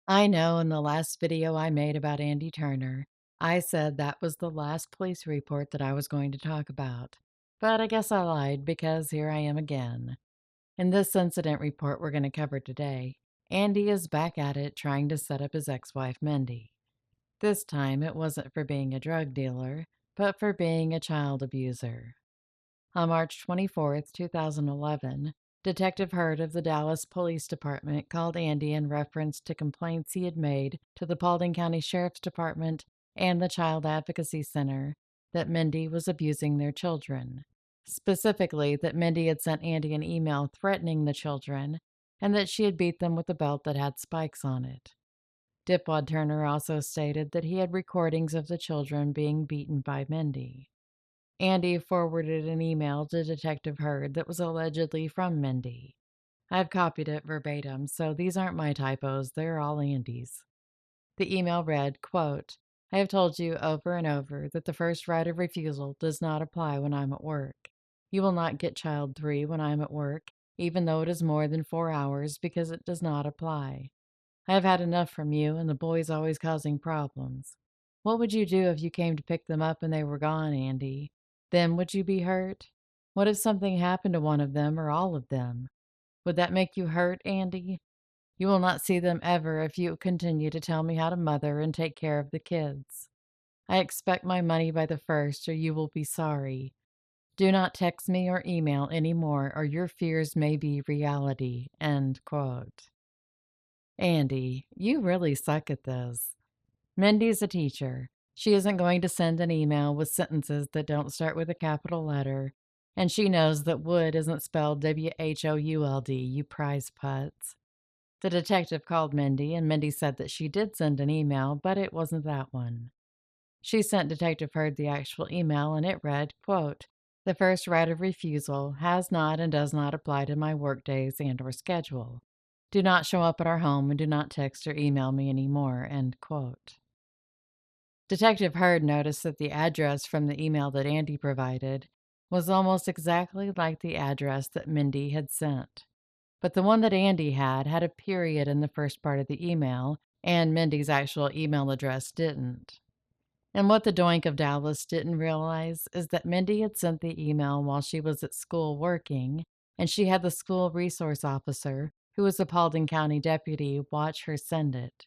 I know in the last video I made about Andy Turner, I said that was the last police report that I was going to talk about. But I guess I lied because here I am again. In this incident report we're going to cover today, Andy is back at it trying to set up his ex-wife Mindy. This time it wasn't for being a drug dealer, but for being a child abuser. On March 24th, 2011, Detective Hurd of the Dallas Police Department called Andy in reference to complaints he had made to the Paulding County Sheriff's Department and the Child Advocacy Center that Mindy was abusing their children. Specifically, that Mindy had sent Andy an email threatening the children and that she had beat them with a belt that had spikes on it. Dipwad Turner also stated that he had recordings of the children being beaten by Mindy. Andy forwarded an email to Detective Hurd that was allegedly from Mindy. I've copied it verbatim, so these aren't my typos, they're all Andy's. The email read, quote, I have told you over and over that the first right of refusal does not apply when I'm at work. You will not get child 3 when I'm at work, even though it is more than 4 hours, because it does not apply. I have had enough from you and the boys always causing problems. What would you do if you came to pick them up and they were gone, Andy? Then would you be hurt? What if something happened to one of them or all of them? Would that make you hurt, Andy? You will not see them ever if you continue to tell me how to mother and take care of the kids. I expect my money by the first or you will be sorry. Do not text me or email anymore or your fears may be reality. End quote. Andy, you really suck at this. Mindy's a teacher. She isn't going to send an email with sentences that don't start with a capital letter, and she knows that wood isn't spelled Whould, you prize putz. The detective called Mindy, and Mindy said that she did send an email, but it wasn't that one. She sent Detective Hurd the actual email, and it read, quote, the first right of refusal has not and does not apply to my workdays and or schedule. Do not show up at our home and do not text or email me anymore, end quote. Detective Hurd noticed that the address from the email that Andy provided was almost exactly like the address that Mindy had sent. But the one that Andy had a period in the first part of the email, and Mindy's actual email address didn't. And what the doink of Dallas didn't realize is that Mindy had sent the email while she was at school working, and she had the school resource officer, who was a Paulding County deputy, watch her send it.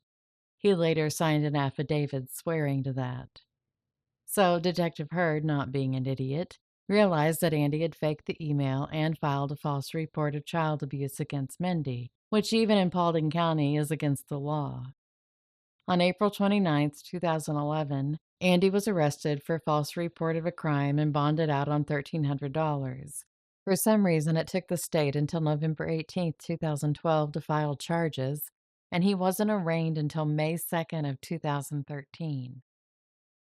He later signed an affidavit swearing to that. So Detective Hurd, not being an idiot, realized that Andy had faked the email and filed a false report of child abuse against Mindy, which even in Paulding County is against the law. On April 29th, 2011, Andy was arrested for false report of a crime and bonded out on $1,300. For some reason, it took the state until November 18th, 2012 to file charges, and he wasn't arraigned until May 2nd, 2013.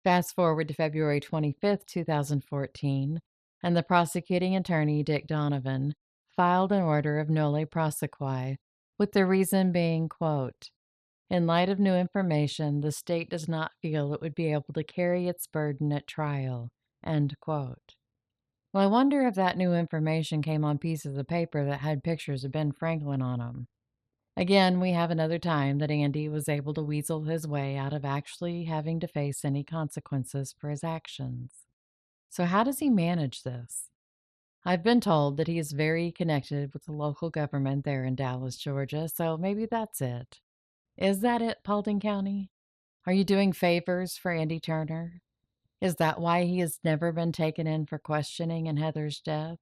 Fast forward to February 25th, 2014, and the prosecuting attorney, Dick Donovan, filed an order of nolle prosequi, with the reason being, quote, in light of new information, the state does not feel it would be able to carry its burden at trial, end quote. Well, I wonder if that new information came on pieces of paper that had pictures of Ben Franklin on them. Again, we have another time that Andy was able to weasel his way out of actually having to face any consequences for his actions. So how does he manage this? I've been told that he is very connected with the local government there in Dallas, Georgia, so maybe that's it. Is that it, Paulding County? Are you doing favors for Andy Turner? Is that why he has never been taken in for questioning in Heather's death?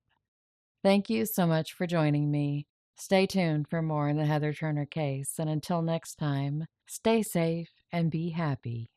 Thank you so much for joining me. Stay tuned for more in the Heather Turner case, and until next time, stay safe and be happy.